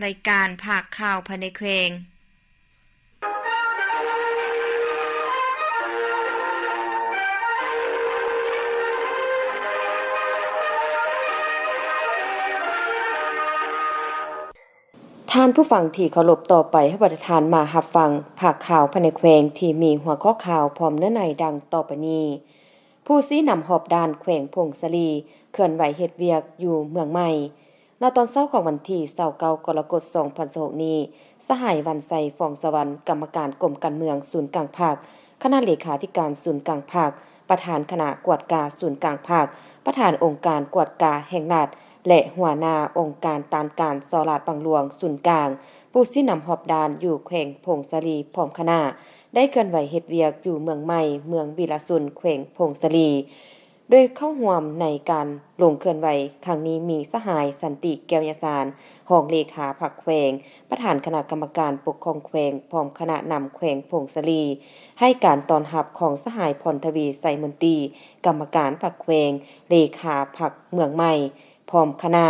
รายการภาคข่าวภายในแขวงท่านผู้ฟังที่เคารพต่อไปให้ประธานมารับฟังภาคข่าวภายในแขวงที่มีหัวข้อข่าวพร้อมเนื้อในดังต่อไปนี้ผู้ซี้นำหอบด้านแขวงพงศลีเคลื่อนไหวเฮ็ดเวียกอยู่เมืองใหม่ณตอนเช้าของวันที่29กรกฎาคม2026นี้สหายวันไสฟองสวรรค์กรรมการกรมการเมืองศูนย์กลางภาคคณะเลขาธิการศูนย์กลางภาคประธานคณะกวดกาศูนย์กลางภาคประธานองค์การกวดกาแห่งรัฐและหัวหน้าองค์การตามการสลาดบางหลวงศูนย์กลางผู้ซี้นำหอบดานอยู่แขวงพงศลีพร้อมคณะได้เคลื่อนไหวเฮ็ดเวียกอยู่เมืองใหม่เมืองบิลสุนแขวงพงศลีโดยเข้าร่วมในการลงเคลื่อนไหวครั้งนี้มีสหายสันติแก้วยสารรองเลขาพรรคแขวงประธานคณะกรรมการปกครองแขวงพร้อมคณะนำแขวงพงศลีให้การต้อนรับของสหายพรทวีไสมนตรีกรรมการพรรคแขวงเลขาพรรคเมืองใหม่พร้อมคณะ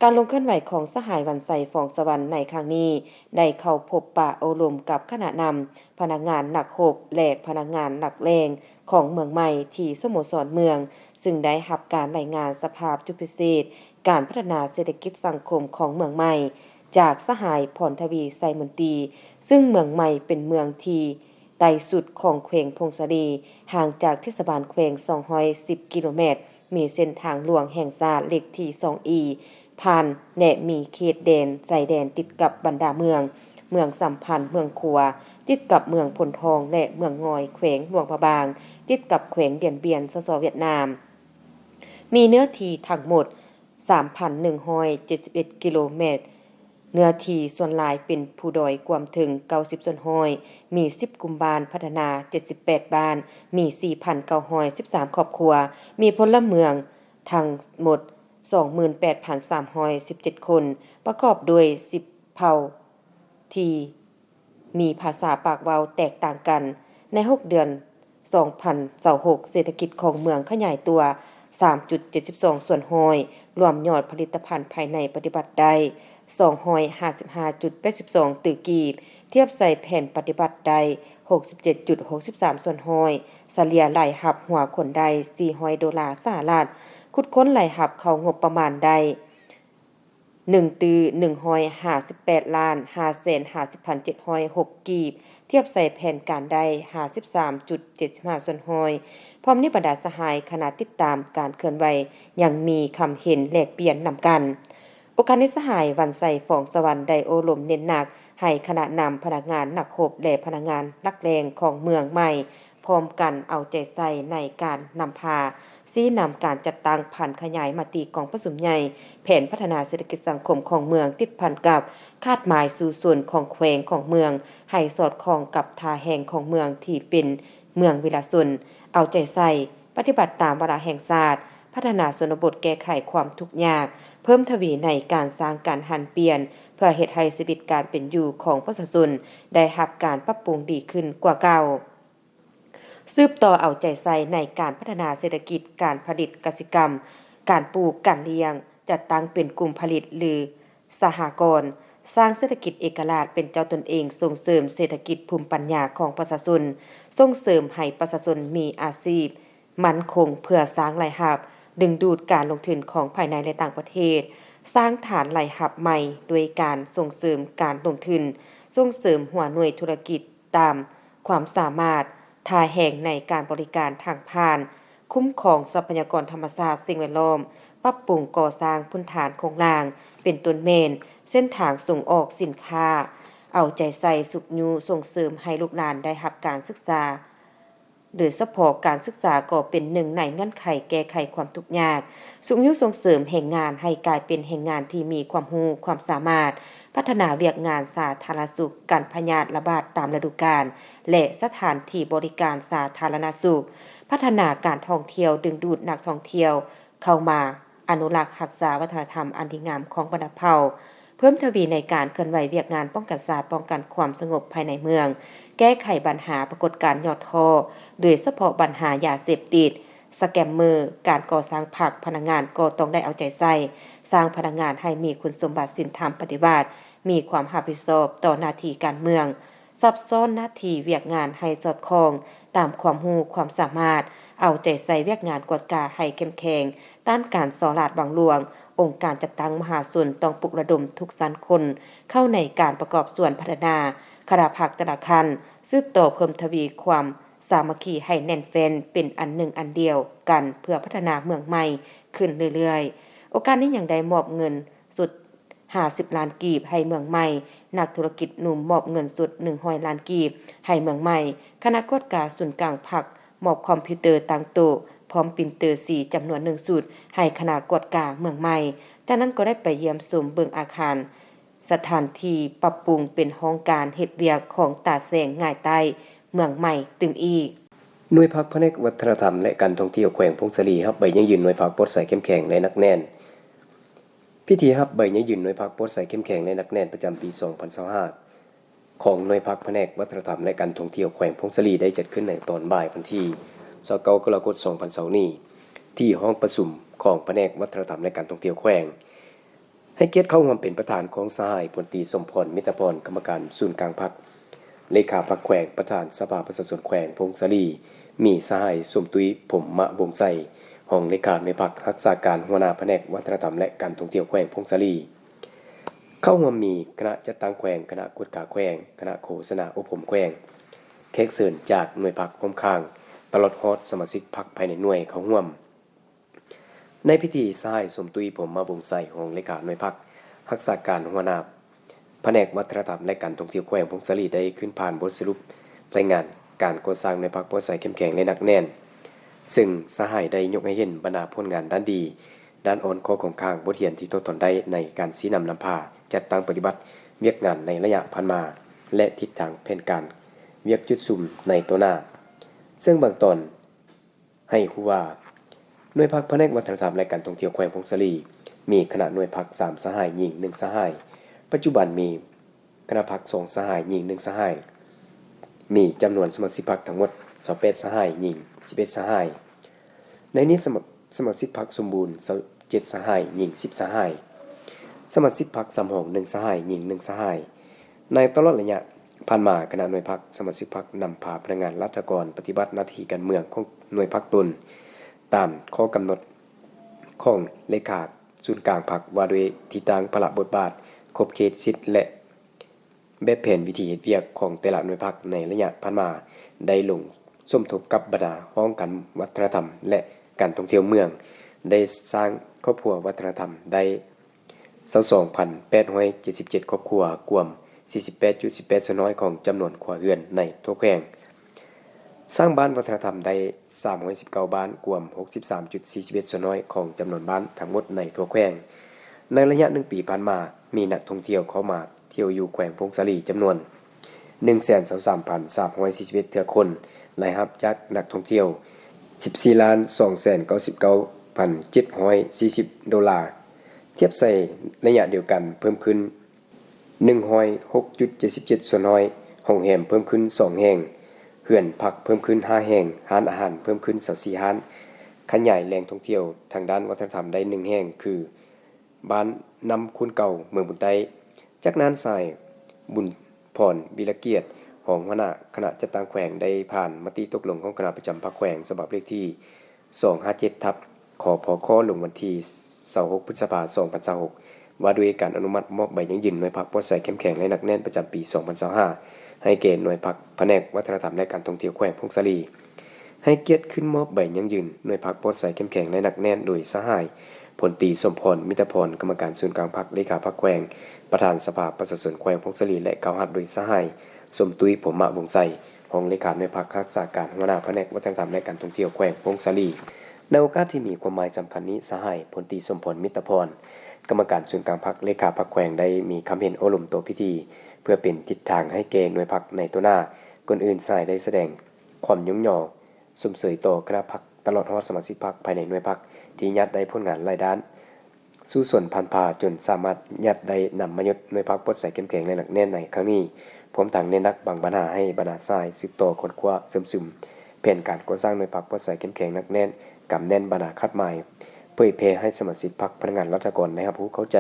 การลงเคลื่อนไหวของสหายวันไสฟองสวรรค์ในครั้งนี้ได้เข้าพบปะอบรมกับคณะนำพนักงานหลัก6และพนักงานหลักแรงของเมืองใหม่ที่สโมสรเมืองซึ่งได้รับการรายงานสภาพจุพิเศษการพัฒนาเศรษฐกิจสังคมของเมืองใหม่จากสหายพรทวีไสมนตรีซึ่งเมืองใหม่เป็นเมืองที่ใต้สุดของแขวงพงศลีห่างจากเทศบาลแขวง210กิโลเมตรมีเส้นทางหลวงแห่งชาติเลขที่ 2E ผ่านและมีเขตแดนชายแดนติดกับบรรดาเมืองสัมพันธ์เมืองขัวติดกับเมืองพลทองและเมืองงอยแขวงหลวงพระบางติดกับแขวงเดียนเบียนสสเวียดนามมีเนื้อที่ทั้งหมด 3,171 กิโลเมตรเนื้อที่ส่วนหลายเป็นผู้ดอยกว่าถึง90ส่วนห้อยมี10กลุ่มบ้านพัฒนา78บ้านมี 4,913 ครอบครัวมีพลเมืองทั้งหมด 28,317 คนประกอบด้วย10เผ่าที่มีภาษาปากเว้าแตกต่างกันใน6เดือน2026เศรษฐกิจของเมืองขยายตัว 3.72 ส่วนห้อยรวมยอดผลิตภัณฑ์ภายในปฏิบัติได้255.82 ตึกกีบเทียบใส่แผ่นปฏิบัติได้ 67.63 ส่วนห้อยเฉลี่ยรายรับหัวคนได้$400สหรัฐคุดค้นรายรับเข้างบประมาณได้1,158,550,706 กีบเทียบใส่แผนการได้ 53.75 ส่วนห้อยพร้อมนี้บรรดาสหายคณะติดตามการเคลื่อนไหวยังมีคำเห็นแลกเปลี่ยนนำกันโอกาสในสหายวันไสฟองสวรรค์ได้โอลมเน้นหนักให้คณะนำพนักงานหนักหบและพนักงานลักแรงของเมืองใหม่พร้อมกันเอาใจใส่ในการนำพาซี้นำการจัดตั้งผ่านขยายมติกองประชุมใหญ่แผนพัฒนาเศรษฐกิจสังคมของเมืองติดพันกับคาดหมายสู่ส่วนของแขวงของเมืองให้สอดคล้องกับทาแห่งของเมืองที่เป็นเมืองวิลาสุนเอาใจใส่ปฏิบัติตามวาระแห่งชาติพัฒนาชนบทแก้ไขความทุกข์ยากเพิ่มทวีในการสร้างการหันเปลี่ยนเพื่อเฮ็ดให้ชีวิตการเป็นอยู่ของประชาชนได้รับการปรับปรุงดีขึ้นกว่าเก่าสืบต่อเอาใจใส่ในการพัฒนาเศรษฐกิจการผลิตกสิกรรมการปลูกการเลี้ยงจัดตั้งเป็นกลุ่มผลิตหรือสหกรณ์สร้างเศรษฐกิจเอกราชเป็นเจ้าตนเองส่งเสริมเศรษฐกิจภูมิปัญญาของประชาชนส่งเสริมให้ประชาชนมีอาชีพมั่นคงเพื่อสร้างรายรับดึงดูดการลงทุนของภายในและต่างประเทศสร้างฐานรายรับใหม่โดยการส่งเสริมการลงทุนส่งเสริมหัวหน่วยธุรกิจตามความสามารถทาแห่งในการบริการทางผ่านคุ้มครองทรัพยากรธรรมชาติสิ่งแวดล้อมปรับปรุงก่อสร้างพื้นฐานโครงสร้างเป็นต้นเมนเส้นทางส่งออกสินค้าเอาใจใส่สุขยูส่งเสริมให้ลูกหลานได้รับการศึกษาโดยเฉพาะการศึกษาก็เป็นหนึ่งในเงื่อนไขแก้ไขความทุกข์ยากสุขยุส่งเสริมแห่งงานให้กลายเป็นแห่งงานที่มีความรู้ความสามารถพัฒนาเวียกงานสาธารณสุขการพยาธิระบาดตามฤดูกาลและสถานที่บริการสาธารณสุขพัฒนาการท่องเที่ยวดึงดูดนักท่องเที่ยวเข้ามาอนุรักษ์รักษาวัฒนธรรมอันดีงามของบรรดาเผ่าเพิ่มทวีในการเคลื่อนไหวเวียกงานป้องกันศาสตร์ป้องกันความสงบภายในเมืองแก้ไขปัญหาปรากฏการณ์ยอดท่อโดยเฉพาะปัญหายาเสพติดสแกมเมอร์การก่อสร้างพนักงานก็ต้องได้เอาใจใส่สร้างพนักงานให้มีคุณสมบัติศีลธรรมปฏิบัติ มีความรับผิดชอบต่อหน้าที่การเมืองซับซ้อนหน้าที่เวียกงานให้สอดคล้องตามความรู้ความสามารถเอาใจใส่เวียกงานกวดกาให้เข้มแข็งต้านการส่อราดหวังลวงองค์การจัดตั้งมหาชนต้องปลุกระดมทุกสันคนเข้าในการประกอบส่วนพัฒนาคณะภาคแต่ละคันสืบต่อเพิ่มทวีความสามัคคีให้แน่นแฟ้นเป็นอันหนึ่งอันเดียวกันเพื่อพัฒนาเมืองใหม่ขึ้นเรื่อยๆโอกาสนี้ยังได้มอบเงินสุด50ล้านกีบให้เมืองใหม่นักธุรกิจหนุ่มมอบเงินสุด100ล้านกีบให้เมืองใหม่คณะกรรมการศูนย์กลางพรรคมอบคอมพิวเตอร์ต่างโต๊ะพร้อมปรินเตอร์สีจำนวน1สุดให้คณะกรรมการเมืองใหม่จากนั้นก็ได้ไปเยี่ยมชมเบิ่งอาคารสถานที่ปรับปรุงเป็นห้องการเฮ็ดเวียกของตาแสงง่ายใต้เมืองใหม่ตึงอีกหน่วยพักแผนกวัฒนธรรมและการท่องเที่ยวแขวงพงศลีรับใบยังยืนหน่วยพักปลดใส่เข้มแข็งและนักแน่นพิธีรับใบยังยืนหน่วยพักปลดใส่เข้มแข็งและนักแน่นประจำปี 2025 ของหน่วยพักแผนกวัฒนธรรมและการท่องเที่ยวแขวงพงศลีได้จัดขึ้นในตอนบ่ายวันที่29กรกฎาคม2020นี้ที่ห้องประชุมของแผนกวัฒนธรรมและการท่องเที่ยวแขวงให้เกียรติเข้าร่วมเป็นประธานของสหายพลตรีสมพรมิตรพรกรรมการศูนย์กลางพรรคเลขาพรรคแขวงประธานสภาประชาชนแขวงพงศลีมีสหายสมตุยผมมะวงไสห้องเลขาในพรรครักษาการหัวหน้าแผนกวัฒนธรรมและการท่องเที่ยวแขวงพงศลีเข้าร่วมมีคณะจัดตั้งแขวงคณะกฎกาแขวงคณะโฆษณาอบรมแขวงแขกเชิญจากหน่วยพรรคค่อมข้างตลอดฮอดสมาชิกพรรคภายในหน่วยเข้าร่วมในพิธีสหายสมตุยผมมะวงไสห้องเลขาหน่วยพรรครักษาการหัวหน้าแผนกวัฒนธรรมและการท่องเที่ยวแขวงพงศลีได้ขึ้นผ่านบทสรุปรายงานการก่อสร้างในพรรคปลดใส่เข้มแข็งและหนักแน่นซึ่งสหายได้ยกให้เห็นบรรดาผลงานด้านดีด้านอ่อนข้อของข้างบทเรียนที่ทดทนได้ในการชี้นำนำพาจัดตั้งปฏิบัติเวียกงานในระยะผ่านมาและทิศทางแผนการเวียกจุดซุ่มในตัวหน้าซึ่งบางตอนให้ผู้ว่าหน่วยพรรคแผนกวัฒนธรรมและการท่องเที่ยวแขวงพงศลีมีคณะหน่วยพรรค3สหายหญิง1สหายปัจจุบันมีคณะพรรค2สหายหญิง1สหายมีจำนวนสมาชิกพรรคทั้งหมด28สหายหญิง11สหายในนี้สมาชิกพรรคสมบูรณ์7สหายหญิง10สหายสมาชิกพรรคสำรอง1สหายหญิง1สหายในตลอดระยะผ่านมาคณะหน่วยพรรคสมาชิกพรรคนำพาพนักงานราชการปฏิบัติหน้าที่การเมืองของหน่วยพรรคตนตามข้อกำหนดของเลขาศูนย์กลางพรรคว่าด้วยทิศทางพละบทบาทขอบเขตสิทธิและแบบแผนวิธีเฮ็ดเวียกของแต่ละหน่วยพรรคในระยะผ่านมาได้ลงสมทบกับบรรดาห้องการวัฒนธรรมและการท่องเที่ยวเมืองได้สร้างครอบครัววัฒนธรรมได้ 22,877 ครอบครัวกวม 48.18% ส่วนน้อยของจำนวนครัวเรือนในทั่วแขวงสร้างบ้านวัฒนธรรมได้319บ้านกวม 63.41% ส่วนน้อยของจำนวนบ้านทั้งหมดในทั่วแขวงในระยะ1ปีผ่านมามีนักท่องเที่ยวเข้ามาเที่ยวอยู่แขวงพงศลีจำนวน 123,341 เทื่อคนรายรับจากนักท่องเที่ยว 14,299,740 ดอลลาร์เทียบใส่ระยะเดียวกันเพิ่มขึ้น 106.77 ส่วนน้อยห้องแรมเพิ่มขึ้น2แห่งเรือนพักเพิ่มขึ้น5แห่งร้านอาหารเพิ่มขึ้น24ร้านขยายแหล่งท่องเที่ยวทางด้านวัฒนธรรมได้1แห่งคือบ้านนำคุณเก่าเมืองบุญไต้จากนั้นสายบุญพรวิรเกียรติของหัวหน้าคณะจัดตั้งแขวงได้ผ่านมติตกลงของคณะประจำพรรคแขวงฉบับเลขที่257ทับขอพคลงวันที่26พฤษภาคม2026ว่าด้วยการอนุมัติมอบใบยังยืนหน่วยพรรคปลดใส่เข้มแข็งและหนักแน่นประจำปี2025ให้แก่หน่วยพรรคแผนกวัฒนธรรมและการท่องเที่ยวแขวงพงศลีให้เกียรติขึ้นมอบใบยังยืนหน่วยพรรคปลดใส่เข้มแข็งและหนักแน่นโดยสหายพลตรีสมพรมิตรพรกรรมการศูนย์กลางพรรคเลขาพรรคแขวงประธานสภาประชาชนแขวงพงศลีและกล่าวหาโดยสหายสมตุยผมมะวงไสห้องเลขาหน่วยพรรครักษาการหัวหน้าแผนกวัฒนธรรมและการท่องเที่ยวแขวงพงศลีในโอกาสที่มีความหมายสำคัญนี้สหายพลตรีสมพรมิตรพรกรรมการศูนย์กลางพรรคเลขาพรรคแขวงได้มีคำเห็นอบรมตัวพิธีเพื่อเป็นทิศทางให้แก่หน่วยพรรคในตัวหน้าคนอื่นสายได้แสดงความยุ่งยอสมเสยต่อคณะพรรคตลอดฮอดสมาชิกพรรคภายในหน่วยพรรคที่ยัดได้ผลงานหลายด้านสู้ส่วนพันพาจนสามารถยัดได้นำมายศหน่วยพรรคปลดใส่เข้มแข็งในหนักแน่นในครั้งนี้พร้อมทั้งเน้นนักบางปัญหาให้บรรดาสายสืบต่อคนคว้าซึมแผนการก่อสร้างหน่วยพรรคปลดใส่เข้มแข็งหนักแน่นกำแน่นบรรดาคัดหมายเผยแพร่ให้สมาชิกพรรคพนักงานราชการนะครับผู้เข้าใจ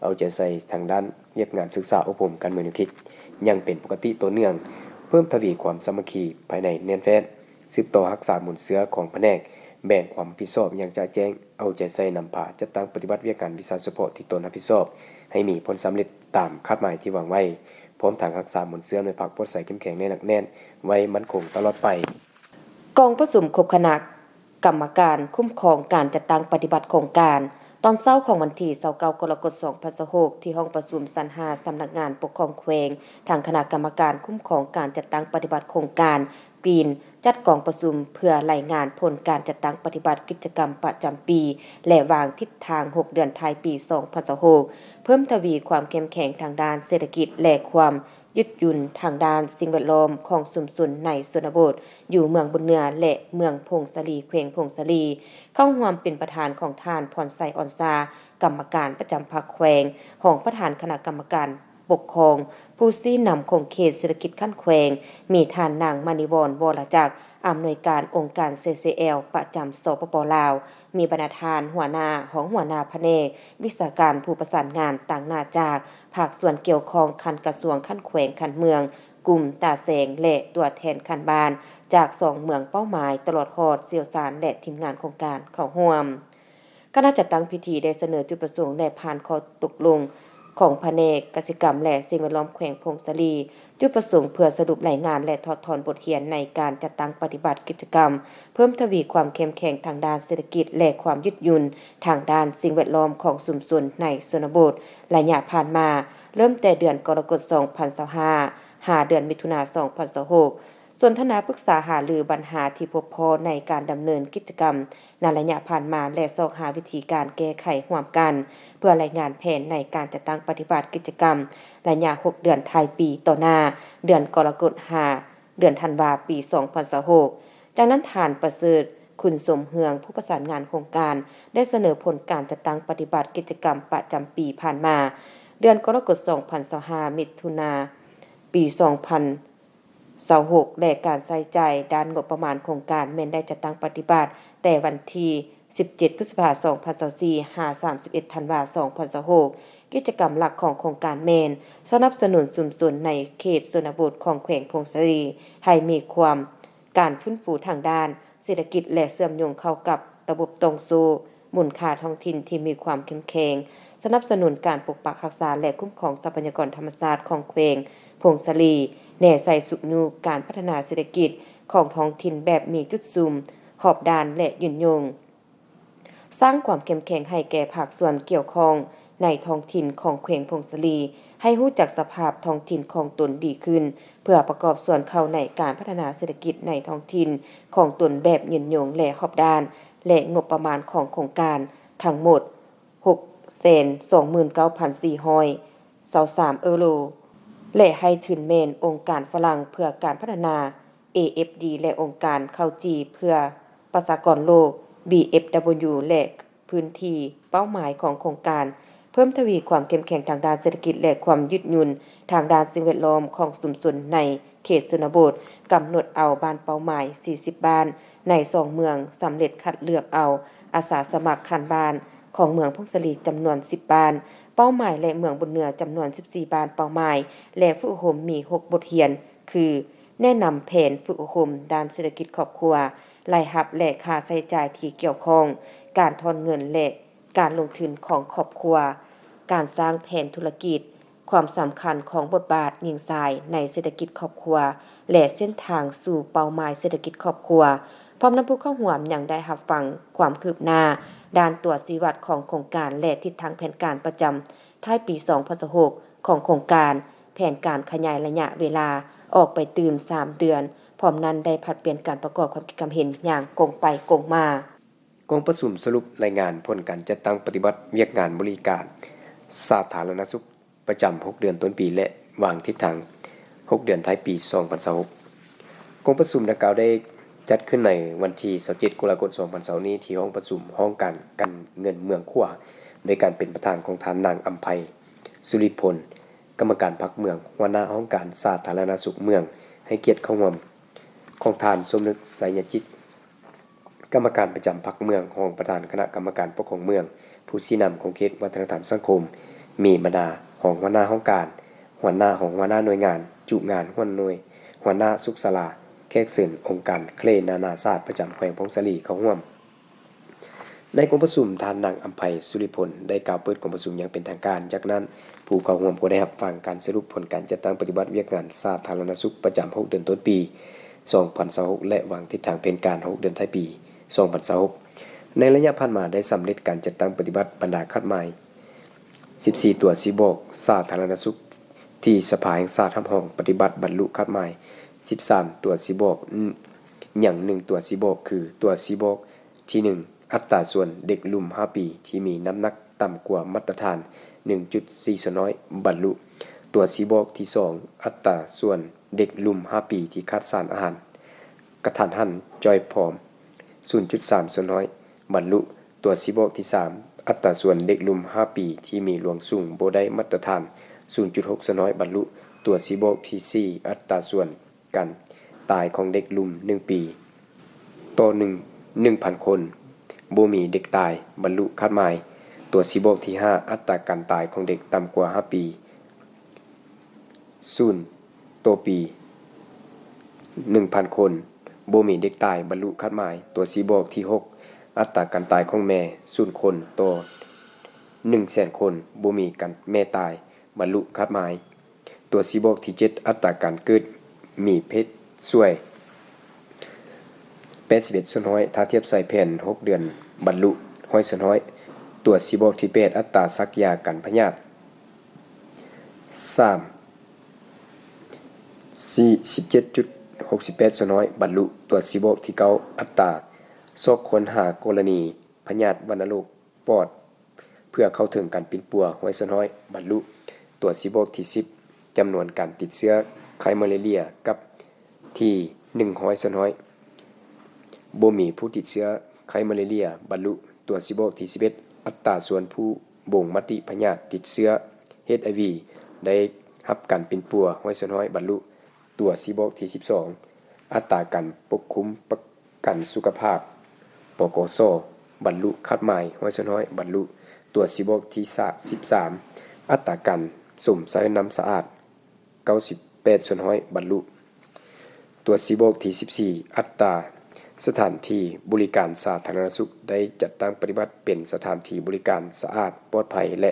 เอาใจใส่ทางด้านเรียกงานศึกษาอบรมการเมืองแนวคิดยังเป็นปกติต่อเนื่องเพิ่มทวีความสามัคคีภายในแน่นแฟ้นสืบต่อรักษามูลเสือของแผนกแบ่งความรับผิดชอบอย่างจะแจ้งเอาใจใส่นำพาจัดตั้งปฏิบัติวิชาการวิชาเฉพาะที่ตนรับผิดชอบให้มีผลสำเร็จตามคาดหมายที่วางไว้พร้อมทางรักษามูลเสือในภาคปลดใสเข้มแข็งในหนักแน่นไว้มั่นคงตลอดไปกองประชุมครบคณะกรรมการคุ้มครองการจัดตั้งปฏิบัติโครงการตอนเช้าของวันที่29กรกฎาคม2026ที่ห้องประชุมสัน5สำนักงานปกครองแขวงทางคณะกรรมการคุ้มครองการจัดตั้งปฏิบัติโครงการปีนจัดกองประชุมเพื่อรายงานผลการจัดตั้งปฏิบัติกิจกรรมประจำปีและวางทิศทาง6เดือนท้ายปี2026เพิ่มทวีความเข้มแข็งทางด้านเศรษฐกิจและความยืดหยุ่นทางด้านสิ่งแวดล้อมของชุมชนในชนบทอยู่เมืองบุญเหนือและเมืองพงศลีแขวงพงศลีเข้าร่วมเป็นประธานของท่านพรไสอ่อนซากรรมการประจำพรรคแขวงของประธานคณะกรรมการปกครองผู้ชี้นำของเขตเศรษฐกิจขั้นแขวงมีท่านนางมณีวร วรจักรอำนวยการองค์การ CCL ประจำสปป.ลาวมีบรรณาธิการหัวหน้าของหัวหน้าแผนกวิชาการผู้ประสานงานต่างหน้าจากภาคส่วนเกี่ยวข้องคันกระทรวงขั้นแขวงคันเมืองกลุ่มตาแสงและตัวแทนคันบ้านจาก2เมืองเป้าหมายตลอดฮอดเสี่ยวสารและทีมงานโครงการเข้าร่วมคณะจัดตั้งพิธีได้เสนอจุดประสงค์และผ่านข้อตกลงของแผนกกสิกรรมและสิ่งแวดล้อมแขวงพงศลีจุดประสงค์เพื่อสรุปรายงานและถอดถอนบทเรียนในการจัดตั้งปฏิบัติกิจกรรมเพิ่มทวีความเข้มแข็งทางด้านเศรษฐกิจและความยืดหยุ่นทางด้านสิ่งแวดล้อมของชุมชนในชนบทระยะผ่านมาเริ่มแต่เดือนกรกฎาคม2025 5เดือนมิถุนายน2026สนทนาปรึกษาหารือปัญหาที่พบพอในการดำเนินกิจกรรมในระยะผ่านมาและซอกหาวิธีการแก้ไขร่วมกันเพื่อรายงานแผนในการจัดตั้งปฏิบัติกิจกรรมระยะ6เดือนท้ายปีต่อหน้าเดือนกรกฎาคมเดือนธันวาคมปี2026จากนั้นฐานประเสริฐคุณสมเฮืองผู้ประสานงานโครงการได้เสนอผลการจัดตั้งปฏิบัติกิจกรรมประจำปีผ่านมาเดือนกรกฎาคม2025มิถุนายนปี2026และการใช้จ่ายด้านงบประมาณโครงการแม้นได้จัดตั้งปฏิบัติแต่วันที่17พฤษภาคม2024 31ธันวาคม2026กิจกรรมหลักของโครงการแมนสนับสนุนชุมชนในเขตชนบทของแขวงพงศลีให้มีความการฟื้นฟูทางด้านเศรษฐกิจและเชื่อมโยงเข้ากับระบบตรงสู่มูลค่าท้องถิ่นที่มีความเข้มแข็งสนับสนุนการปกปักรักษาและคุ้มครองทรัพยากรธรรมชาติของแขวงพงศลีแน่ใส่สุนูการพัฒนาเศรษฐกิจของท้องถิ่นแบบมีจุดซุมขอบด้านและยืนยงสร้างความเข้มแข็งให้แก่ภาคส่วนเกี่ยวข้องในท้องถิ่นของแขวงพงศลีให้รู้จักสภาพท้องถิ่นของตนดีขึ้นเพื่อประกอบส่วนเข้าในการพัฒนาเศรษฐกิจในท้องถิ่นของตนแบบยืนยงและขอบด้านและงบประมาณของโครงการทั้งหมด 629,423 ยูโรและให้ทุนเมนองค์การฝรั่งเพื่อการพัฒนา AFD และองค์การข้าวจีเพื่อประชากรโลก BFW และพื้นที่เป้าหมายของโครงการเพิ่มทวีความเข้มแข็งทางด้านเศรษฐกิจและความยืดหยุ่นทางด้านสิ่งแวดล้อมของชุมชนในเขตชนบทกำหนดเอาบ้านเป้าหมาย40บ้านใน2เมืองสำเร็จคัดเลือกเอาอาสาสมัครคันบ้านของเมืองพงศลีจำนวน10บ้านเป้าหมายและเมืองบุญเหนือจำนวน14บ้านเป้าหมายและฝึกอบรมมี6บทเรียนคือแนะนำแผนฝึกอบรมด้านเศรษฐกิจครอบครัวรายรับและค่าใช้จ่ายที่เกี่ยวข้องการทอนเงินและการลงทุนของครอบครัวการสร้างแผนธุรกิจความสำคัญของบทบาทหญิงชายในเศรษฐกิจครอบครัวและเส้นทางสู่เป้าหมายเศรษฐกิจครอบครัวพร้อมนำผู้เข้าร่วมยังได้รับฟังความคืบหน้าด้านตัวชี้วัดของโครงการและทิศทางแผนการประจำท้ายปี2026ของโครงการแผนการขยายระยะเวลาออกไปตื่ม3เดือนพร้อมนั้นได้ผลัดเปลี่ยนการประกอบความคิดความเห็นอย่างกงไปกงมากองประชุมสรุปรายงานผลการจัดตั้งปฏิบัติเวียกงานบริการสาธารณสุขประจำ6เดือนต้นปีและวางทิศทาง6เดือนท้ายปี2026กองประชุมดังกล่าวได้จัดขึ้นในวันที่27กรกฎาคม2026นี้ที่ห้องประชุมห้องการเงินเมืองขั่วโดยการเป็นประธานของท่านนางอำไพสุริพลกรรมการพรรคเมืองหัวหน้าห้องการสาธารณสุขเมืองให้เกียรติเข้าร่วมของท่านสมนึกไสยจิตกรรมการประจำพรรคเมืองห้องประธานคณะกรรมการปกครองเมืองผู้ชี้นำของเขตวัฒนธรรมสังคม มีบรรดาของหัวหน้าห้องการหัวหน้าของหัวหน้าหน่วยงานจุงานหัวหน้าสุขศาลาแขกเชิญองค์การเคลนานาชาติประจำแขวงพงศลีเข้าร่วมในกองประชุมท่านนางอัมไพสุริพลได้กล่าวเปิดกองประชุมอย่างเป็นทางการจากนั้นผู้เข้าร่วมก็ได้รับฟังการสรุปผลการจัดตั้งปฏิบัติเวียกงานสาธารณสุขประจำ6เดือนต้นปี2026และวางทิศทางแผนการ6เดือนท้ายปี2026ในระยะผ่านมาได้สำเร็จการจัดตั้งปฏิบัติบรรดาคัดหมาย14ตัวสีบอกสาธารณสุขที่สภาแห่งชาติรับรองปฏิบัติบรรลุคัดหมาย13ตัวสีบอกอย่าง1ตัวสีบอกคือตัวสีบอกที่1อัตราส่วนเด็กลุ่ม5ปีที่มีน้ำหนักต่ำกว่ามาตรฐาน 1.4 ส่วนน้อยบรรลุตัวสีบอกที่2อัตราส่วนเด็กลุ่ม5ปีที่ขาดสารอาหารกระทันหันจอยผอม 0.3 ส่วนน้อยบรรลุตัวสีบอกที่3อัตราส่วนเด็กลุ่ม5ปีที่มีหลวงสูงบ่ได้มาตรฐาน 0.6 ส่วนน้อยบรรลุตัวสีบอกที่4อัตราส่วนการตายของเด็กลุ่ม1ปีต่อ 1,000 คนบ่มีเด็กตายบรรลุคาดหมายตัวสีบอกที่5อัตราการตายของเด็กต่ำกว่า5ปี0ต่อปี 1,000 คนบ่มีเด็กตายบรรลุคาดหมายตัวสีบอกที่6อัตราการตายของแม่0คนต่อ 100,000 คนบ่มีการแม่ตายบรรลุคาดหมายตัวสีบอกที่7อัตราการเกิดมีเพศช่วย81ส่วนน้อยถ้าเทียบใส่แผ่น6เดือนบรรลุ100ส่วนน้อยตัวสีบอกที่8อัตราสักยากันพยาธิ47.68ส่วนน้อยบรรลุตัวสีบอกที่9อัตราซอกค้นหากรณีพยาธิวัณโรคปอดเพื่อเข้าถึงการปิ่นปัว100ส่วนน้อยบรรลุตัวสีบอกที่10จำนวนการติดเชื้อไข้มาลาเรียกับที่100ส่วนน้อยบ่มีผู้ติดเชื้อไข้มาลาเรียบรรลุตัวสีบอกที่11อัตราส่วนผู้บ่งมติพยาธิติดเชื้อ HIV ได้รับการปิ่นปัว100ส่วนน้อยบรรลุตัวสีบอกที่12อัตราการปกคุมประกันสุขภาพปกสบรรลุคาดหมาย100ส่วนน้อยบรรลุตัวสีบอกที่13อัตราการสุ่มใส่น้ำสะอาด98ส่วนน้อยบรรลุตัวสีบอกที่14อัตราสถานที่บริการสาธารณสุขได้จัดตั้งปฏิบัติเป็นสถานที่บริการสะอาดปลอดภัยและ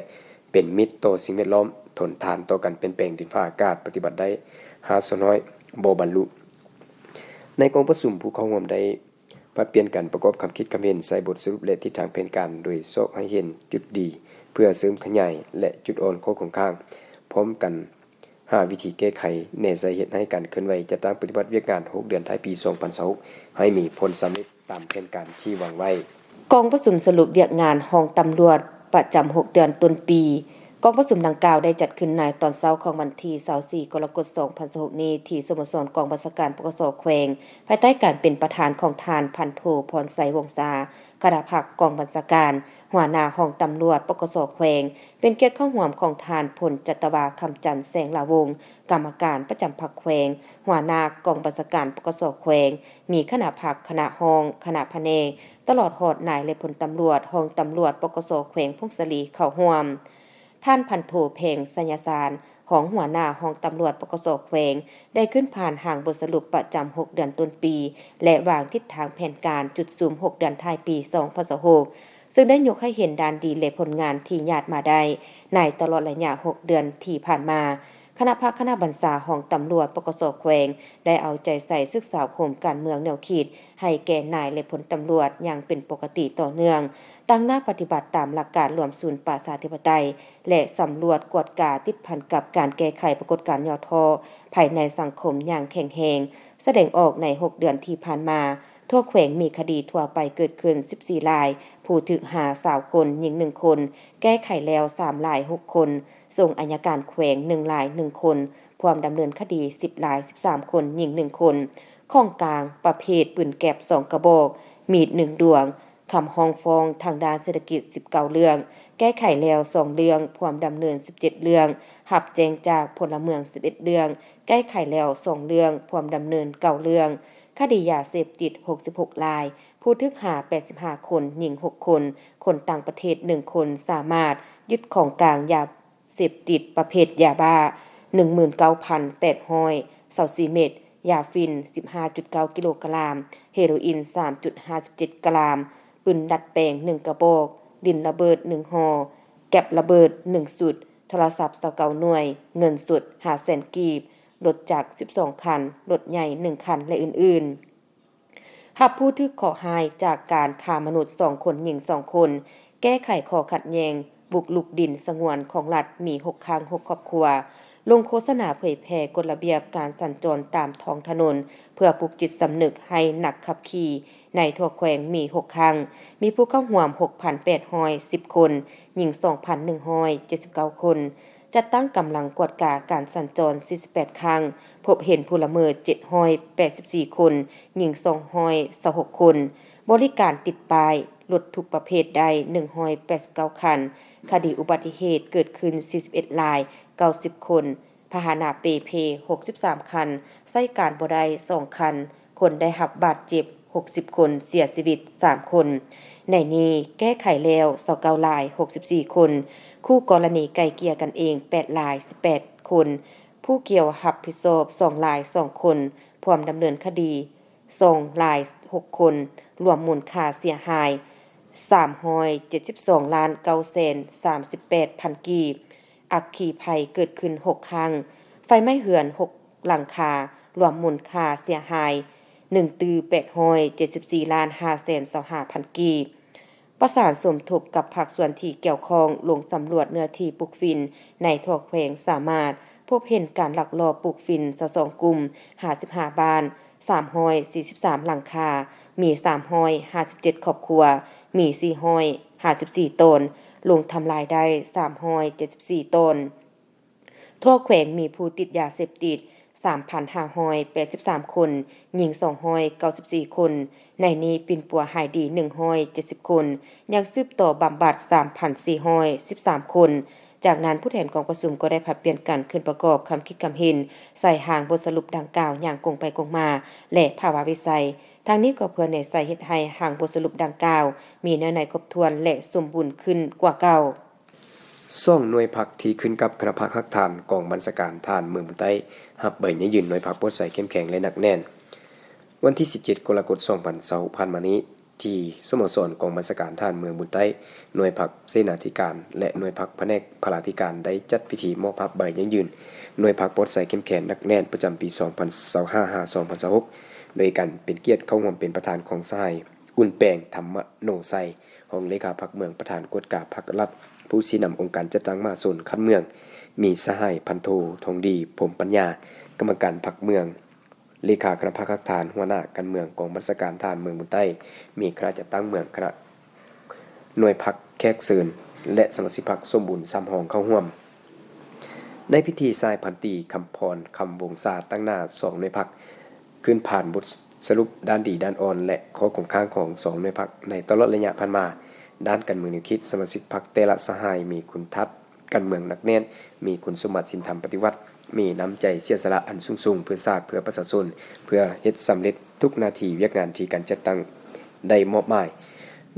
เป็นมิตรต่อสิ่งแวดล้อมทนทานต่อการเปลี่ยนแปลงดินฟ้าอากาศปฏิบัติได้5ส่วนน้อยบ่บรรลุในกองประชุมผู้เข้าร่วมได้ปรับเปลี่ยนกันประกอบคำคิดคำเห็นใส่บทสรุปและทิศทางแผนการโดยซอกให้เห็นจุดดีเพื่อเสริมขยายและจุดอ่อนของข้างพร้อมกันหาวิธีแก้ไขแนวสาเหตุให้การเคลื่อนไหวจัดตั้งปฏิบัติเวียกงาน6เดือนท้ายปี2026ให้มีผลสำเร็จตามแผนการที่วางไว้กองประชุมสรุปเวียกงานห้องตำรวจประจำ6เดือนต้นปีกองประชุมดังกล่าวได้จัดขึ้นในตอนเช้าของวันที่24กรกฎาคม2026นี้ที่สโมสรกองบัญชาการปกส.แขวงภายใต้การเป็นประธานของทานพันโทพรไสวงศาคณะผักกองบัญชาการหัวหน้าห้องตำรวจปกส.แขวงเป็นเกียรติเข้าร่วมของทานพลจัตวาคำจันทร์แสงลาวงศ์กรรมการประจำพรรคแขวงหัวหน้ากองบัญชาการปกส.แขวงมีคณะผักคณะห้องคณะแผนกตลอดหอดนายและพลตำรวจห้องตำรวจปกส.แขวงพงศลีเข้าร่วมท่านพันโทเพ่งสัญญาสารของหัวหน้าห้องตำรวจปกส.แขวงได้ขึ้นผ่านห่างบทสรุปประจำ6เดือนต้นปีและวางทิศทางแผนการจุดซูม6เดือนท้ายปี2026ซึ่งได้ยกให้เห็นด้านดีและผลงานที่ญาติมาได้ในตลอดระยะ6เดือนที่ผ่านมาคณะคณะบัญชาห้องตำรวจปกส.แขวงได้เอาใจใส่ศึกษาโครงการเมืองแนวคิดให้แก่นายและพลตำรวจอย่างเป็นปกติต่อเนื่องตั้งหน้าปฏิบัติตามหลักการรวมศูนย์ประชาธิปไตยและสำรวจกวดกาติดพันกับการแก้ไขปรากฏการณ์ย่อท้อภายในสังคมอย่างแข็งแรงแสดงออกใน6เดือนที่ผ่านมาทั่วแขวงมีคดีทั่วไปเกิดขึ้น14รายผู้ถูกหา20คนหญิง1คนแก้ไขแล้ว3ราย6คนส่งอัยการแขวง1ราย1คนพร้อมดำเนินคดี10ราย13คนหญิง1คนของกลางประเภทปืนแก๊ป2กระบอกมีด1ดวงคำห้องฟ้องทางด้านเศรษฐกิจ19เรื่องแก้ไขแล้ว2เรื่องพร้อมดำเนิน17เรื่องหับแจ้งจากพลเมือง11เรื่องแก้ไขแล้ว2เรื่องพร้อมดำเนิน9เรื่องคดียาเสพติด66รายผู้ถูกหา85คนหญิง6คนคนต่างประเทศ1คนสามารถยึดของกลางยา เสพติดประเภทยาบ้า 19,824 เม็ดยาฟิน 15.9 กิโลกรัมเฮโรอีน 3.57 กรัมปืนดัดแปลง1กระบอกดินระเบิด1ห่อแก็บระเบิด1สุดโทรศัพท์29หน่วยเงินสด 500,000 กีบรถจักร12คันรถใหญ่1คันและอื่นๆหับผู้ถูกขอหายจากการฆ่ามนุษย์2คนหญิง2คนแก้ไขข้อขัดแย้งบุกลุกดินสงวนของรัฐมี6ครั้ง6ครอบครัวลงโฆษณาเผยแพร่กฎระเบียบการสัญจรตามท้องถนนเพื่อปลุกจิตสำนึกให้นักขับขี่ในทั่วแขวงมี6ครั้งมีผู้เข้าร่วม 6,810 คนหญิง 2,179 คนจัดตั้งกำลังกวดกาการสัญจร48ครั้งพบเห็นพลเมือง784คนหญิง226คนบริการติดป้ายรถทุกประเภทได้189คันคดีอุบัติเหตุเกิดขึ้น41ราย90คนพาหนะเปเพ63คันใช้การบ่ได้2คันคนได้รับบาดเจ็บ60คนเสียชีวิต3คนในนี้แก้ไขแล้ว29ราย64คนคู่กรณีไกล่เกลี่ยกันเอง8ราย18คนผู้เกี่ยวรับผิดชอบ2ราย2คนพร้อมดำเนินคดี2ราย6คนรวมมูลค่าเสียหาย372ล้าน938,000 กีบอัคคีภัยเกิดขึ้น6ครั้งไฟไหม้เหือน6หลังคารวมมูลค่าเสียหาย1,874ล้าน525,000 กีบประสานสมทบกับภาคส่วนที่เกี่ยวข้องลงสำรวจเนื้อที่ปลูกฝิ่นในทั่วแขวงสามารถพบเห็นการลักลอบปลูกฝิ่น22กลุ่ม55บ้าน343หลังคามี357ครอบครัวมี454ต้นลงทำลายได้374ต้นทั่วแขวงมีผู้ติดยาเสพติด 3,583 คนหญิง294คนในนี้ปิ่นปัวหายดี170คนยังสืบต่อบำบัด 3,413 คนจากนั้นผู้แทนกองประชุมก็ได้ผลัดเปลี่ยนกันขึ้นประกอบคำคิดคำเห็นใส่หางบทสรุปดังกล่าวอย่างกงไปกงมาและภาวะวิสัยทางนี้ก็เพื่อในใส่เฮ็ดให้หางบทสรุปดังกล่าวมีเนื้อในครบถ้วนและสมบูรณ์ขึ้นกว่าเก่า2หน่วยพักที่ขึ้นกับคณะพักฮักฐานกองบัญชาการทหารเมืองบุญใต้รับใบยืนยืนหน่วยพักปลดใสเข้มแข็งและหนักแน่นวันที่17กรกฎาคม2020ผ่านมานี้ที่สโมสรกองบัญชาการทหารเมืองบุญใต้หน่วยพักเสนาธิการและหน่วยพักแผนกพลาธิการได้จัดพิธีมอบรับใบยืนหน่วยพักปลดใสเข้มแข็งหนักแน่นประจำปี2025-2026โดยกันเป็นเกียรติเข้าร่วมเป็นประธานของสหายอุ่นแปลงธรรมโนไซของเลขาพรรคเมืองประธานกฎกาพรรครัฐผู้ชี้นำองค์การจัดตั้งมาส่วนคัดเมืองมีสหายพันโททองดีผมปัญญากรรมการพรรคเมืองเลขาคณะพรรคฮักฐานหัวหน้าการเมืองกองบัญชาการทหารเมืองบุญใต้มีคณะจัดตั้งเมืองคณะหน่วยพรรคแขกเชิญและสมาชิกพรรคสมบูรณ์3ห้องเข้าร่วมในพิธีทรายพันตีคำพรคำวงศาตั้งหน้า2หน่วยพรรคขึ้นผ่านบทสรุปด้านดีด้านอ่อนและข้อคงค้างของ2หน่วยพรรคในตลอดระยะผ่านมาด้านการเมืองแนวคิดสมาชิกพรรคแต่ละสหายมีคุณทัศน์การเมืองหนักแน่นมีคุณสมบัติศีลธรรมปฏิวัติมีน้ำใจเสียสละอันสูงเพื่อชาติเพื่อประชาชนเพื่อเฮ็ดสำเร็จทุกหน้าที่เวียกงานที่การจัดตั้งได้มอบหมาย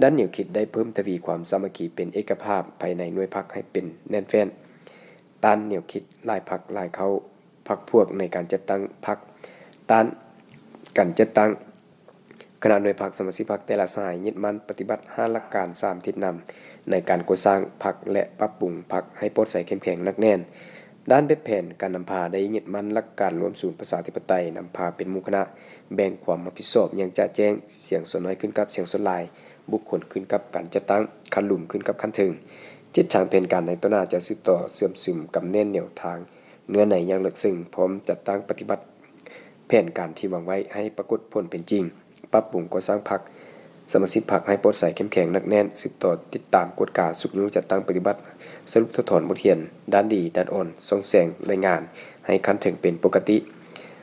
ด้านแนวคิดได้เพิ่มทวีความสามัคคีเป็นเอกภาพภายในหน่วยพรรคให้เป็นแน่นแฟ้นต้านแนวคิดหลายพรรคหลายเข้าพรรคพวกในการจัดตั้งพรรคต้านการจัดตั้งคณะหน่วยพรรคสมาชิกพรรคแต่ละสหายยึดมั่นปฏิบัติ5หลักการ3ทิศนำในการก่อสร้างพรรคและปรับปรุงพรรคให้โปร่งใสเข้มแข็งหนักแน่นด้านแบบแผนการนำพาได้ยึดมั่นหลักการรวมศูนย์ประชาธิปไตยนำพาเป็นหมู่คณะแบ่งความรับผิดชอบอย่างจะแจ้งเสียงส่วนน้อยขึ้นกับเสียงส่วนหลายบุคคลขึ้นกับการจัดตั้งคันหลุมขึ้นกับคันถึงทิศทางแผนการในต้นหน้าจะสืบต่อเสื่อมซึมกำแน่นแนวทางเนื้อในอย่างลึกซึ้งพร้อมจัดตั้งปฏิบัติแผนการที่วางไว้ให้ปรากฏผลเป็นจริงปรับปรุงก่อสร้างพรรคสมาชิกพรรคให้โปร่งใสเข้มแข็งหนักแน่นสืบต่อติดตามกฎกาสุขยุจัดตั้งปฏิบัติสรุปถอนบทเรียนด้านดีด้านอ่อนส่งแสงรายงานให้คันถึงเป็นปกติ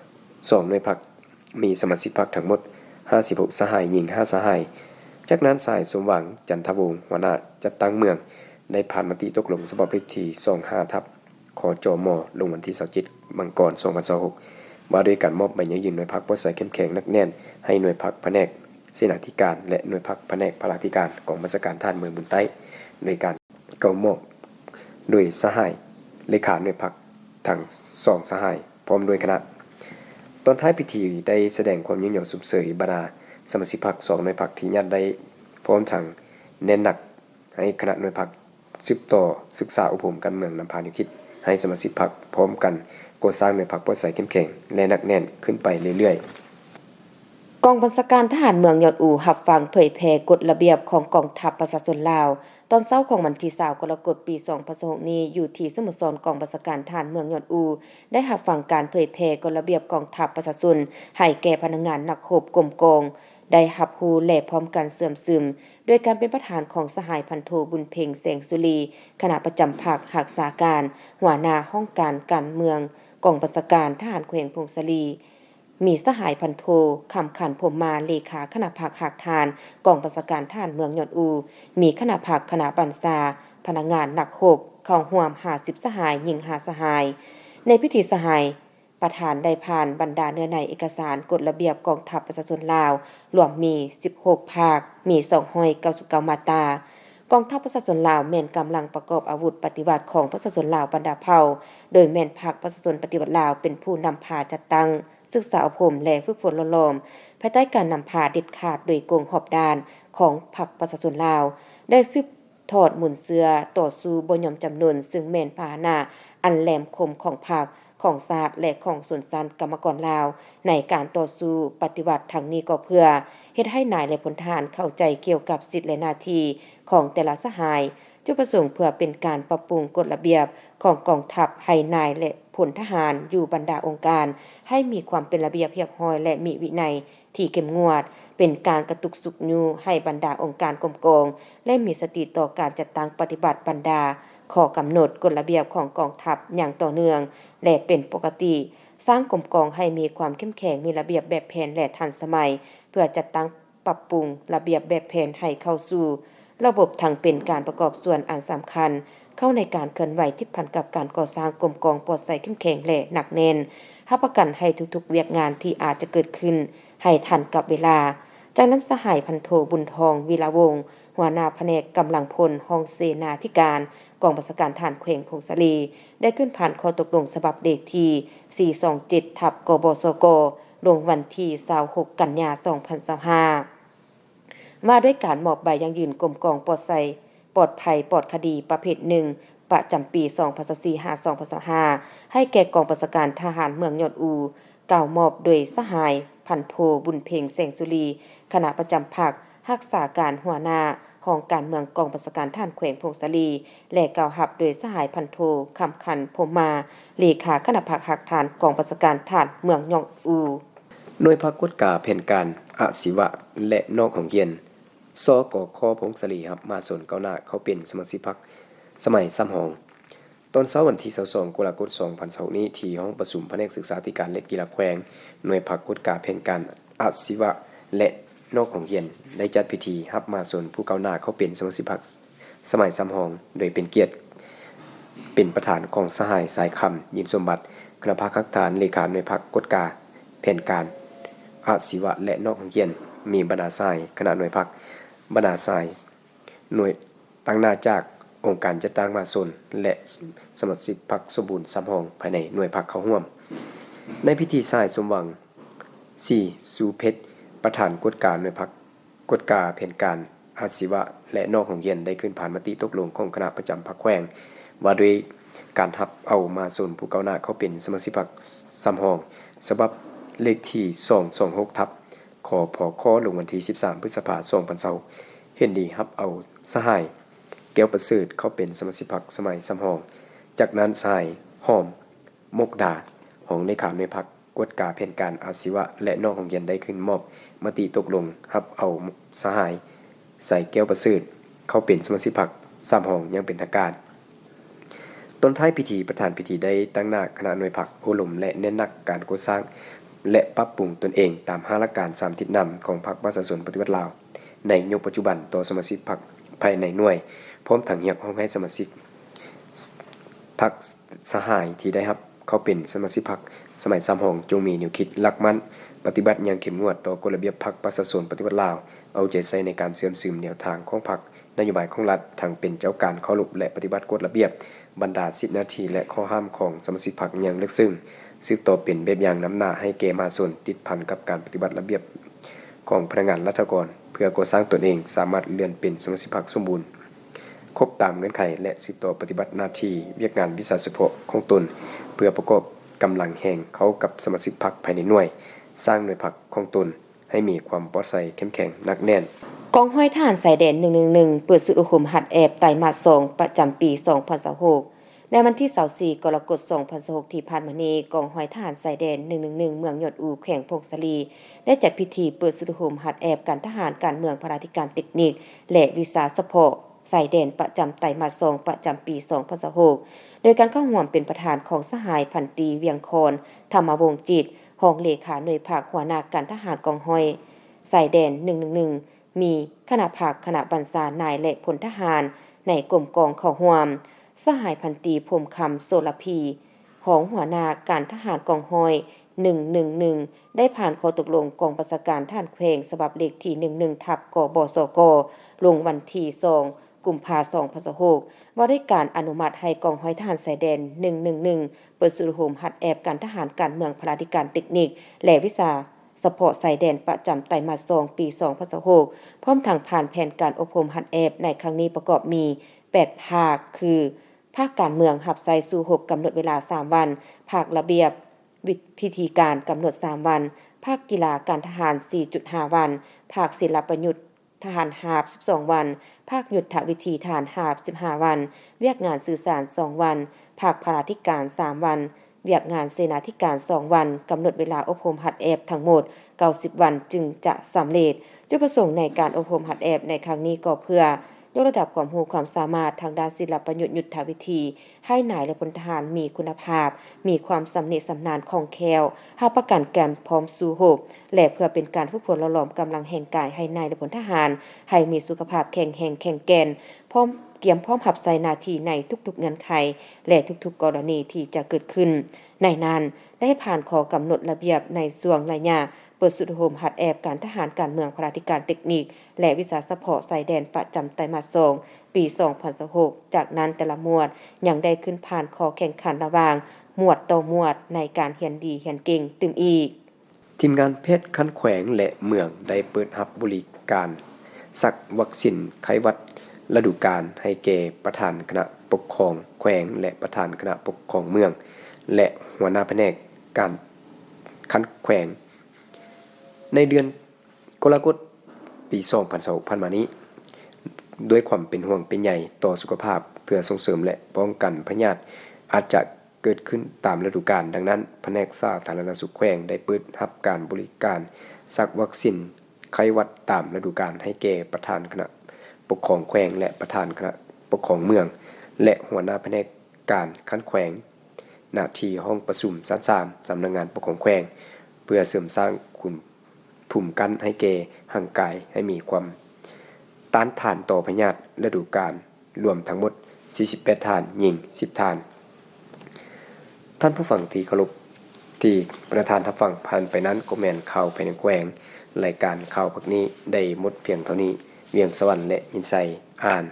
2หน่วยพรรคมีสมาชิกพรรคทั้งหมด56สหายหญิง5สหายจากนั้นสายสมหวังจันทวงศ์หัวหน้าจัดตั้งเมืองได้ผ่านมติตกลงฉบับเลขที่25/ขจม.ลงวันที่27มังกร2026ว่าด้วยการมอบใบยืนหน่วยพรรคปลดใสเข้มแข็งหนักแน่นให้หน่วยพรรคแผนกเสนาธิการและหน่วยพรรคแผนกพลาธิการของบัญชาการทหารเมืองบุญใต้โดยการเก่ามอบโดยสหาย เลขาหน่วยพรรคทั้ง2สหายพร้อมด้วยคณะตอนท้ายพิธีได้แสดงความยิ่งใหญ่สุดเสยบรรดาสมาชิกพรรค2หน่วยพรรคที่ญาติได้พร้อมทั้งเน้นหนักให้คณะหน่วยพรรคสืบต่อศึกษาอบรมการเมืองนำพาแนวคิดให้สมาชิกพรรคพร้อมกันก่อสร้างหน่วยพรรคปลอดภัยเข้มแข็งและหนักแน่นขึ้นไปเรื่อยๆกองบัญชาการทหารเมืองยอดอูรับฟังเผยแพร่กฎระเบียบของกองทัพประชาชนลาวตอนเช้าของวันที่20กรกฎาคมปี2026นี้อยู่ที่สโมสรกองบัญชาการทหารเมืองยอดอูได้รับฟังการเผยแพร่กฎระเบียบกองทัพประชาชนให้แก่พนักงานนักรบกรมกองได้รับรู้และพร้อมกันเสื่อมซึมโดยการเป็นประธานของสหายพันโทบุญเพ็งแสงสุรีคณะประจำภาครักษาการหัวหน้าห้องการเมืองกองบัญชาการทหารแขวงพงศลีมีสหายพันโทคำขันพรหมมาเลขาคณะภาคหักทานกองบัญชาการทหารเมืองยอดอูมีคณะภาคคณะบัญชาพนักงานนักรบเข้าร่วม50สหายหญิง5สหายในพิธีสหายประธานได้ผ่านบรรดาเนื้อในเอกสารกฎระเบียบกองทัพประชาชนลาวรวมมี16ภาคมี299มาตรากองทัพประชาชนลาวแม่นกำลังประกอบอาวุธปฏิวัติของประชาชนลาวบรรดาเผ่าโดยแม่นพรรคประชาชนปฏิวัติลาวเป็นผู้นำพาจัดตั้งศึกษาอบรมและฝึกฝนหล่อมภายใต้การนำพาเด็ดขาดโดยกงหอบด้านของพรรคประชาชนลาวได้สืบทอดหมุนเสือต่อสู้บ่ยอมจำนนซึ่งแม่นพาหนะอันแหลมคมของพรรคของศาสตร์และของส่วนสันกรรมกรลาวในการต่อสู้ปฏิวัติทางนี้ก็เพื่อเฮ็ดให้นายและพลทหารเข้าใจเกี่ยวกับสิทธิและหน้าที่ของแต่ละสหายจุดประสงค์เพื่อเป็นการปรับปรุงกฎระเบียบของกองทัพให้นายและพลทหารอยู่บรรดาองค์การให้มีความเป็นระเบียบเรียบร้อยและมีวินัยที่เข้มงวดเป็นการกระตุกสุกยูให้บรรดาองค์การกรมกองและมีสติต่อการจัดตั้งปฏิบัติบรรดาข้อกำหนดกฎระเบียบของกองทัพอย่างต่อเนื่องและเป็นปกติสร้างกรมกองให้มีความเข้มแข็งมีระเบียบแบบแผนและทันสมัยเพื่อจัดตั้งปรับปรุงระเบียบแบบแผนให้เข้าสู่ระบบทั้งเป็นการประกอบส่วนอันสำคัญเข้าในการเคลื่อนไหวที่พันกับการก่อสร้างกรมกองปลอดภัยเข้มแข็งและหนักแน่นรับประกันให้ทุกๆเวียกงานที่อาจจะเกิดขึ้นให้ทันกับเวลาจากนั้นสหายพันโทบุญทองวีระวงศ์หัวหน้าแผนกกำลังพลห้องเสนาธิการกองบัญชาการทหารแขวงพงศลีได้ขึ้นผ่านข้อตกลงฉบับเลขที่427/กบสกลงวันที่26กันยายน2025ว่าด้วยการมอบใบยั่งยืนกรมกองปลอดภัยปลอดคดีประเภท1ประจำปี2024-2025ให้แก่กองบัญชาการทหารเมืองยอดอูกล่าวมอบโดยสหายพันโทบุญเพ็งแสงสุรีคณะประจำภาครักษาการหัวหน้าห้องการเมืองกองบัญชาการทหารแขวงพงศลีและกล่าวรับโดยสหายพันโทคำขันพรหมมาเลขาคณะภาคหักฐานกองบัญชาการทหารเมืองยอดอูหน่วยพรรคกฎกาแผนการอาศิวะและนอกของเย็นสกคพงศลีครับมาส่วนก้าวหน้าเขาเป็นสมาชิกพรรคสมัยซ้ำหองตอนเช้าวันที่22กรกฎาคม2020นี้ที่ห้องประชุมแผนกศึกษาธิการและกีฬาแขวงหน่วยพรรคกฎกาแผนการอาศิวะและนอกของเย็นได้จัดพิธีรับมาส่วนผู้ก้าวหน้าเขาเป็นสมาชิกพรรคสมัยซ้ำหองโดยเป็นเกียรติเป็นประธานของสหายสายคำยินสมบัติคณะภาคหักฐานเลขาหน่วยพรรคกฎกาแผนการอาศิวะและนอกของเย็นมีบรรดาสายคณะหน่วยพรรคบรรดาสายหน่วยตั้งหน้าจากองค์การจัดตั้งมาส่วนและสมาชิกพรรคสมบูรณ์ซ้ำหองภายในหน่วยพรรคเข้าร่วมในพิธีสายสมหวัง4สูเพชรประธานกฎการหน่วยพรรคกฎกาแผนการอาศิวะและนอกของเย็นได้ขึ้นผ่านมติตกลงของคณะประจำพรรคแขวงว่าด้วยการรับเอามาส่วนผู้ก้าวหน้าเขาเป็นสมาชิกพรรคซ้ำหองฉบับเลขที่226ทับขอพคลงวันที่13พฤษภาคม2020เห็นดีรับเอาสหายแก้วประเสริฐเขาเป็นสมาชิกพรรคสมัยซ้ำหองจากนั้นสหายหอมมกดาของเลขาหน่วยพรรคกฎกาแผนการอาศิวะและนอกของเย็นได้ขึ้นมอบมติตกลงรับเอาสหายใส่แก้วประเสริฐเขาเป็นสมาชิกพรรคซ้ำหองยังเป็นทางการต้นท้ายพิธีประธานพิธีได้ตั้งหน้าคณะหน่วยพรรคอบรมและเน้นหนักการก่อสร้างและปรับปรุงตนเองตาม5หลักการ3ทิศนำของพรรคประชาชนปฏิวัติลาวในยุคปัจจุบันต่อสมาชิกพรรคภายในหน่วยพร้อมทั้งเรียกร้องให้สมาชิกพรรคสหายที่ได้รับเขาเป็นสมาชิกพรรคสมัยซ้ำหองจงมีแนวคิดหลักมั่นปฏิบัติอย่างเข้มงวดต่อกฎระเบียบพรรคประชาชนปฏิวัติลาวเอาใจใส่ในการเสริมสร้างแนวทางของพรรคนโยบายของรัฐทั้งเป็นเจ้าการเคารพและปฏิบัติกฎระเบียบ บรรดาสิทธิหน้าที่และข้อห้ามของสมาชิกพรรคอย่างลึกซึ้งซึ่งต่อเป็นแบบอย่างนำหน้าให้แก่มหาชนติดพันกับการปฏิบัติระเบียบของพนักงานรัฐกรเพื่อก่อสร้างตนเองสามารถเลื่อนเป็นสมาชิกพรรคสมบูรณ์ครบตามเงื่อนไขและสืบต่อปฏิบัติหน้าที่เวียกงานวิชาเฉพาะของตนเพื่อประกอบกำลังแห่งเขากับสมาชิกพรรคภายในหน่วยสร้างหน่วยพรรคของตนให้มีความปลอดภัยเข้มแข็งหนักแน่นกองห้อยทหารสายแดน111เปิดสุดอุคุมหัดแอบไตรมาส2ประจำปี2026ในวันที่24กรกฎาคม2026ที่ผ่านมานี้กองห้อยทหารสายแดน111เมืองยอดอูแขวงพงศลีได้จัดพิธีเปิดสุดอุคุมหัดแอบการทหารการเมืองพลาธิการเทคนิคและวิชาเฉพาะสายแดนประจำไตรมาส2ประจำปี2026โดยการเข้าร่วมเป็นประธานของสหายพันตรีเวียงคอนธรรมวงศ์จิตรองเลขาหน่วยภาคหัวหน้าการทหารกองห้อยสายแดน111มีคณะภาคคณะบรรณาธิการนายและพลทหารในกรมกองเข้าร่วมสหายพันตรีพรหมคำโสระพีรองหัวหน้าการทหารกองห้อย111ได้ผ่านข้อตกลงกองประชาการทหารแขวงฉบับเลขที่11/กบสกลงวันที่2กุมภาพันธ์2026ว่าด้วยการอนุมัติให้กองห้อยทหารสายแดน111เปิดศูนย์อบรมหัดแอบการทหารการเมืองพลาธิการเทคนิคและวิชาเฉพาะสายแดนประจำไตรมาส2ปี2026พร้อมทั้งผ่านแผนการอบรมหัดแอบในครั้งนี้ประกอบมี8ภาคคือภาคการเมืองหับไซสู่6กำหนดเวลา3วันภาคระเบียบพิธีการกำหนด3วันภาคกีฬาการทหาร 4.5 วันภาคศิลปยุทธทหารหาบ12วันภาคยุทธวิธีทหารหาบ15วันเวียกงานสื่อสาร2วันภาคพลาธิการ3วันเวียกงานเสนาธิการ2วันกำหนดเวลาอบรมหัดแอบทั้งหมด90วันจึงจะสำเร็จจุดประสงค์ในการอบรมหัดแอบในครั้งนี้ก็เพื่อยกระดับความรู้ความสามารถทางด้านศิลปยุทธวิธีให้นายและพลทหารมีคุณภาพมีความสำเร็จสำนานคล่องแคล่วหาประกันการพร้อมสู้รบและเพื่อเป็นการฝึกฝนหล่อหลอมกำลังแห่งกายให้นายและพลทหารให้มีสุขภาพแข็งแรงแข็งแกร่งพร้อมเกียมพร้อมรับใช้หน้าที่ในทุกๆเงื่อนไขและทุกๆกรณีที่จะเกิดขึ้นในนั้นได้ผ่านข้อกำหนดระเบียบในส่วนระยะเปิดสุดโฮมหัดแอบการทหารการเมืองพลาธิการเทคนิคและวิชาเฉพาะสายแดนประจำไตรมาส2ปี2026จากนั้นแต่ละหมวดยังได้ขึ้นผ่านข้อแข่งขันระหว่างหมวดต่อหมวดในการเรียนดีเรียนเก่งตึมอีกทีมงานแพทย์คันแขวงและเมืองได้เปิดรับบริการสักวัคซีนไข้หวัดฤดูกาลให้แก่ประธานคณะปกครองแขวงและประธานคณะปกครองเมืองและหัวหน้าแผนกการคันแขวงในเดือนกรกฎาคมปี2026มานี้ด้วยความเป็นห่วงเป็นใยต่อสุขภาพเพื่อส่งเสริมและป้องกันพยาธิอาจจะเกิดขึ้นตามฤดูกาลดังนั้นแผนกสาธารณสุขแขวงได้เปิดรับการบริการซักวัคซีนไข้หวัดตามฤดูกาลให้แก่ประธานคณะปกครองแขวงและประธานคณะปกครองเมืองและหัวหน้าแผนกการคันแขวงณที่ห้องประชุมชั้น3สำนักงานปกครองแขวงเพื่อเสริมสร้างคุณภูมิกันให้แก่ร่างกายให้มีความต้านทานต่อพยาธิฤดูกาลรวมทั้งหมด48ฐานหญิง10ฐานท่านผู้ฟังที่เคารพที่ประธานรับฟังผ่านไปนั้นก็แม่นข่าวภายในแขวงรายการข่าวพวกนี้ได้หมดเพียงเท่านี้เวียงสวรรค์และยินไซอ่าน